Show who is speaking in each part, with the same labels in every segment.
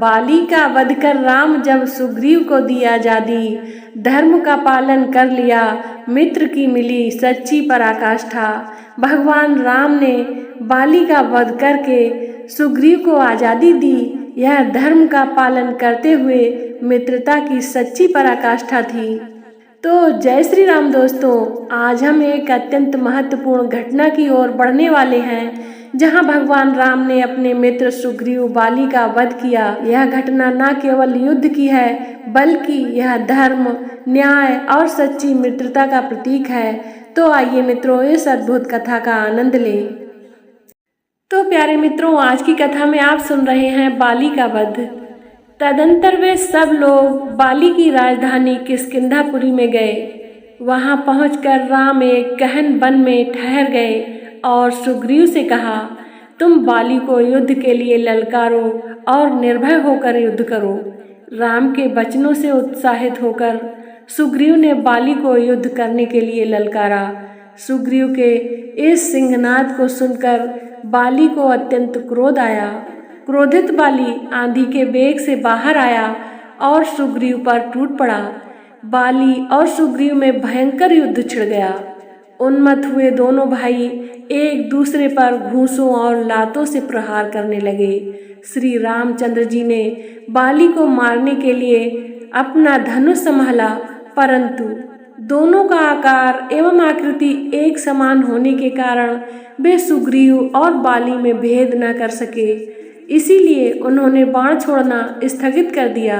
Speaker 1: बाली का वध कर राम जब सुग्रीव को दी आजादी, धर्म का पालन कर लिया, मित्र की मिली सच्ची पराकाष्ठा। भगवान राम ने बाली का वध करके सुग्रीव को आजादी दी। यह धर्म का पालन करते हुए मित्रता की सच्ची पराकाष्ठा थी। तो जय श्री राम दोस्तों, आज हम एक अत्यंत महत्वपूर्ण घटना की ओर बढ़ने वाले हैं, जहां भगवान राम ने अपने मित्र सुग्रीव बाली का वध किया। यह घटना न केवल युद्ध की है, बल्कि यह धर्म, न्याय और सच्ची मित्रता का प्रतीक है। तो आइए मित्रों, इस अद्भुत कथा का आनंद लें। तो प्यारे मित्रों, आज की कथा में आप सुन रहे हैं बाली का वध। तदंतर वे सब लोग बाली की राजधानी किष्किंधापुरी में गए। वहां पहुंचकर राम एक गहन वन में ठहर गए और सुग्रीव से कहा, तुम बाली को युद्ध के लिए ललकारो और निर्भय होकर युद्ध करो। राम के वचनों से उत्साहित होकर सुग्रीव ने बाली को युद्ध करने के लिए ललकारा। सुग्रीव के इस सिंहनाद को सुनकर बाली को अत्यंत क्रोध आया। क्रोधित बाली आंधी के वेग से बाहर आया और सुग्रीव पर टूट पड़ा। बाली और सुग्रीव में भयंकर युद्ध छिड़ गया। उन्मत्त हुए दोनों भाई एक दूसरे पर घूंसों और लातों से प्रहार करने लगे। श्री रामचंद्र जी ने बाली को मारने के लिए अपना धनुष संभाला, परंतु दोनों का आकार एवं आकृति एक समान होने के कारण वे सुग्रीव और बाली में भेद न कर सके। इसीलिए उन्होंने बाण छोड़ना स्थगित कर दिया।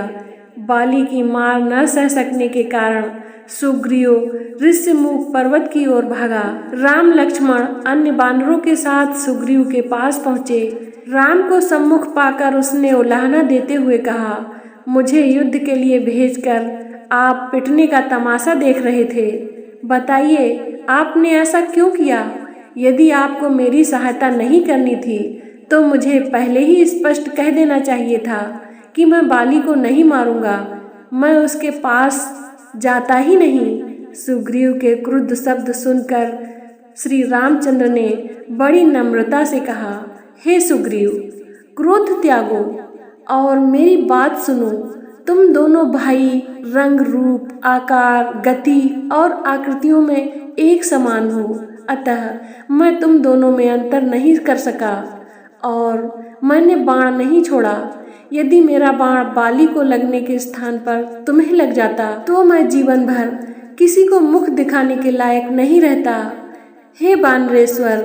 Speaker 1: बाली की मार न सह सकने के कारण सुग्रीव ऋष्यमुख पर्वत की ओर भागा। राम लक्ष्मण अन्य बानरों के साथ सुग्रीव के पास पहुंचे। राम को सम्मुख पाकर उसने उलाहना देते हुए कहा, मुझे युद्ध के लिए भेजकर आप पिटने का तमाशा देख रहे थे। बताइए, आपने ऐसा क्यों किया? यदि आपको मेरी सहायता नहीं करनी थी तो मुझे पहले ही स्पष्ट कह देना चाहिए था कि मैं बाली को नहीं मारूंगा। मैं उसके पास जाता ही नहीं। सुग्रीव के क्रुद्ध शब्द सुनकर श्री रामचंद्र ने बड़ी नम्रता से कहा, हे सुग्रीव, क्रोध त्यागो और मेरी बात सुनो। तुम दोनों भाई रंग, रूप, आकार, गति और आकृतियों में एक समान हो, अतः मैं तुम दोनों में अंतर नहीं कर सका और मैंने बाण नहीं छोड़ा। यदि मेरा बाण बाली को लगने के स्थान पर तुम्हें लग जाता तो मैं जीवन भर किसी को मुख दिखाने के लायक नहीं रहता। हे बानरेश्वर,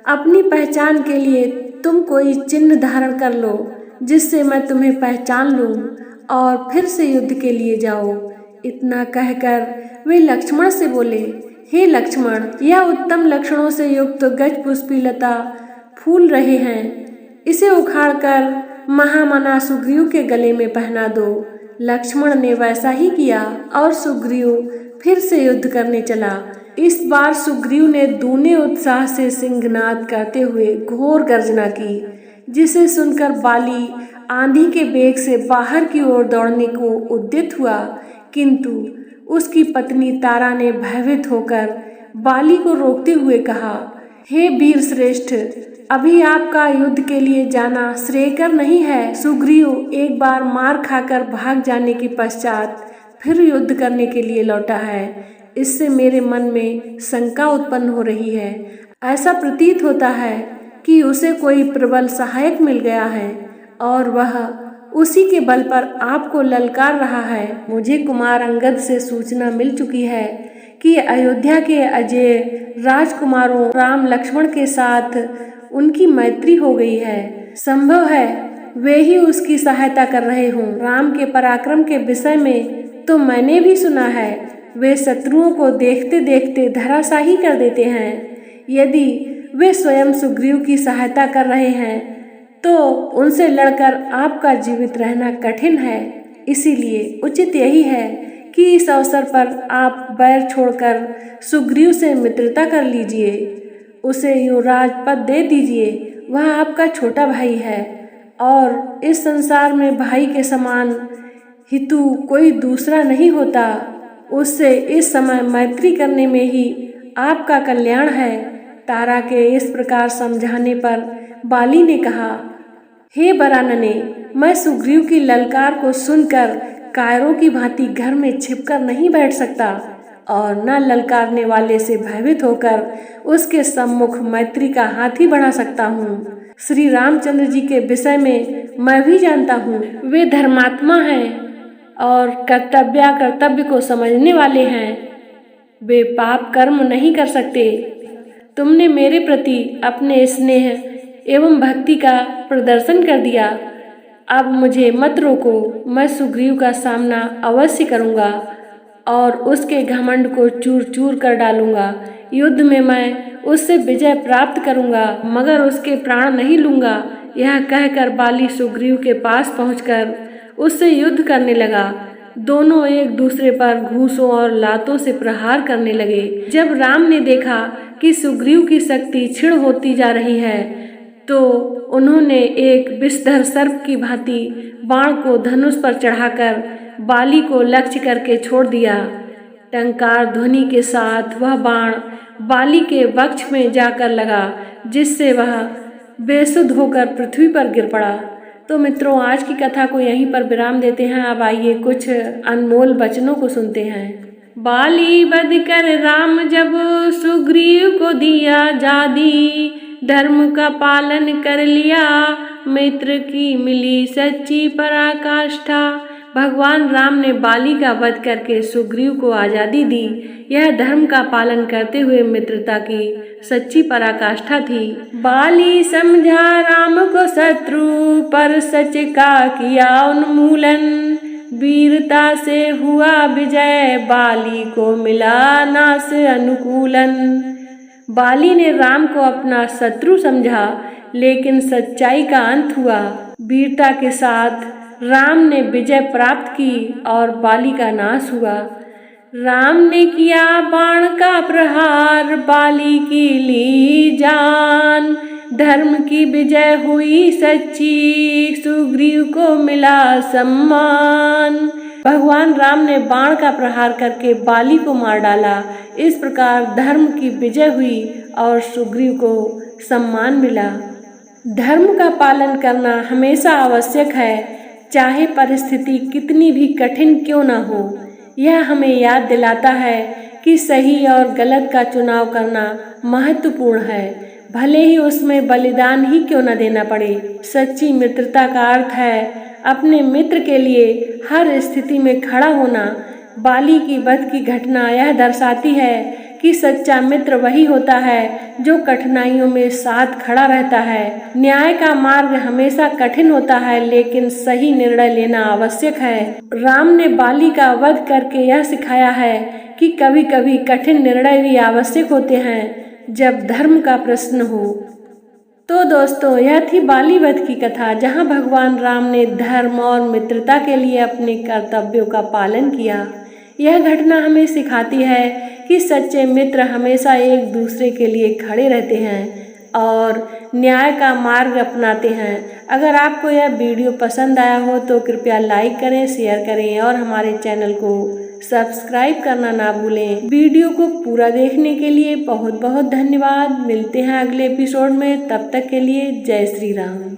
Speaker 1: अपनी पहचान के लिए तुम कोई चिन्ह धारण कर लो, जिससे मैं तुम्हें पहचान लूं और फिर से युद्ध के लिए जाओ। इतना कहकर वे लक्ष्मण से बोले, हे लक्ष्मण, यह उत्तम लक्षणों से युक्त गजपुष्पी लता फूल रहे हैं, इसे उखाड़कर महामना सुग्रीव के गले में पहना दो। लक्ष्मण ने वैसा ही किया और सुग्रीव फिर से युद्ध करने चला। इस बार सुग्रीव ने दूने उत्साह से सिंहनाद करते हुए घोर गर्जना की, जिसे सुनकर बाली आंधी के वेग से बाहर की ओर दौड़ने को उद्यत हुआ, किंतु उसकी पत्नी तारा ने भयभीत होकर बाली को रोकते हुए कहा, हे वीर श्रेष्ठ, अभी आपका युद्ध के लिए जाना श्रेयकर नहीं है। सुग्रीव एक बार मार खाकर भाग जाने के पश्चात फिर युद्ध करने के लिए लौटा है। इससे मेरे मन में शंका उत्पन्न हो रही है। ऐसा प्रतीत होता है कि उसे कोई प्रबल सहायक मिल गया है और वह उसी के बल पर आपको ललकार रहा है। मुझे कुमार अंगद से सूचना मिल चुकी है कि अयोध्या के अजय राजकुमारों राम लक्ष्मण के साथ उनकी मैत्री हो गई है। संभव है वे ही उसकी सहायता कर रहे हों। राम के पराक्रम के विषय में तो मैंने भी सुना है, वे शत्रुओं को देखते देखते धराशाही कर देते हैं। यदि वे स्वयं सुग्रीव की सहायता कर रहे हैं तो उनसे लड़कर आपका जीवित रहना कठिन है। इसीलिए उचित यही है कि इस अवसर पर आप बैर छोड़कर सुग्रीव से मित्रता कर लीजिए, उसे यूं राजपद दे दीजिए। वह आपका छोटा भाई है और इस संसार में भाई के समान हितु कोई दूसरा नहीं होता। उससे इस समय मैत्री करने में ही आपका कल्याण है। तारा के इस प्रकार समझाने पर बाली ने कहा, हे बरानने, मैं सुग्रीव की ललकार को सुनकर कायरों की भांति घर में छिपकर नहीं बैठ सकता और न ललकारने वाले से भयभीत होकर उसके सम्मुख मैत्री का हाथ ही बढ़ा सकता हूँ। श्री रामचंद्र जी के विषय में मैं भी जानता हूँ, वे धर्मात्मा हैं और कर्तव्य को समझने वाले हैं। वे पाप कर्म नहीं कर सकते। तुमने मेरे प्रति अपने स्नेह एवं भक्ति का प्रदर्शन कर दिया। अब मुझे मत रोको, मैं सुग्रीव का सामना अवश्य करूँगा और उसके घमंड को चूर चूर कर डालूंगा। युद्ध में मैं उससे विजय प्राप्त करूंगा, मगर उसके प्राण नहीं लूंगा। यह कहकर बाली सुग्रीव के पास पहुंचकर उससे युद्ध करने लगा। दोनों एक दूसरे पर घूंसों और लातों से प्रहार करने लगे। जब राम ने देखा कि सुग्रीव की शक्ति क्षीण होती जा रही है तो उन्होंने एक विषधर सर्प की भांति बाण को धनुष पर चढ़ाकर बाली को लक्ष्य करके छोड़ दिया। टंकार ध्वनि के साथ वह बाण बाली के वक्ष में जाकर लगा, जिससे वह बेसुध होकर पृथ्वी पर गिर पड़ा। तो मित्रों, आज की कथा को यहीं पर विराम देते हैं। अब आइए कुछ अनमोल वचनों को सुनते हैं। बाली बध कर राम जब सुग्रीव को दिया जादी, धर्म का पालन कर लिया, मित्र की मिली सच्ची पराकाष्ठा। भगवान राम ने बाली का वध करके सुग्रीव को आजादी दी। यह धर्म का पालन करते हुए मित्रता की सच्ची पराकाष्ठा थी। बाली समझा राम को शत्रु, पर सच का किया उन्मूलन, वीरता से हुआ विजय, बाली को मिला नाश अनुकूलन। बाली ने राम को अपना शत्रु समझा, लेकिन सच्चाई का अंत हुआ। वीरता के साथ राम ने विजय प्राप्त की और बाली का नाश हुआ। राम ने किया बाण का प्रहार, बाली की ली जान, धर्म की विजय हुई सच्ची, सुग्रीव को मिला सम्मान। भगवान राम ने बाण का प्रहार करके बाली को मार डाला। इस प्रकार धर्म की विजय हुई और सुग्रीव को सम्मान मिला। धर्म का पालन करना हमेशा आवश्यक है, चाहे परिस्थिति कितनी भी कठिन क्यों न हो। यह हमें याद दिलाता है कि सही और गलत का चुनाव करना महत्वपूर्ण है, भले ही उसमें बलिदान ही क्यों न देना पड़े। सच्ची मित्रता का अर्थ है अपने मित्र के लिए हर स्थिति में खड़ा होना। बाली की वध की घटना यह दर्शाती है कि सच्चा मित्र वही होता है जो कठिनाइयों में साथ खड़ा रहता है। न्याय का मार्ग हमेशा कठिन होता है, लेकिन सही निर्णय लेना आवश्यक है। राम ने बाली का वध करके यह सिखाया है कि कभी कभी कठिन निर्णय भी आवश्यक होते हैं जब धर्म का प्रश्न हो। तो दोस्तों, यह थी बाली वध की कथा, जहां भगवान राम ने धर्म और मित्रता के लिए अपने कर्तव्यों का पालन किया। यह घटना हमें सिखाती है कि सच्चे मित्र हमेशा एक दूसरे के लिए खड़े रहते हैं और न्याय का मार्ग अपनाते हैं। अगर आपको यह वीडियो पसंद आया हो तो कृपया लाइक करें, शेयर करें और हमारे चैनल को सब्सक्राइब करना ना भूलें। वीडियो को पूरा देखने के लिए बहुत बहुत धन्यवाद। मिलते हैं अगले एपिसोड में, तब तक के लिए जय श्री राम।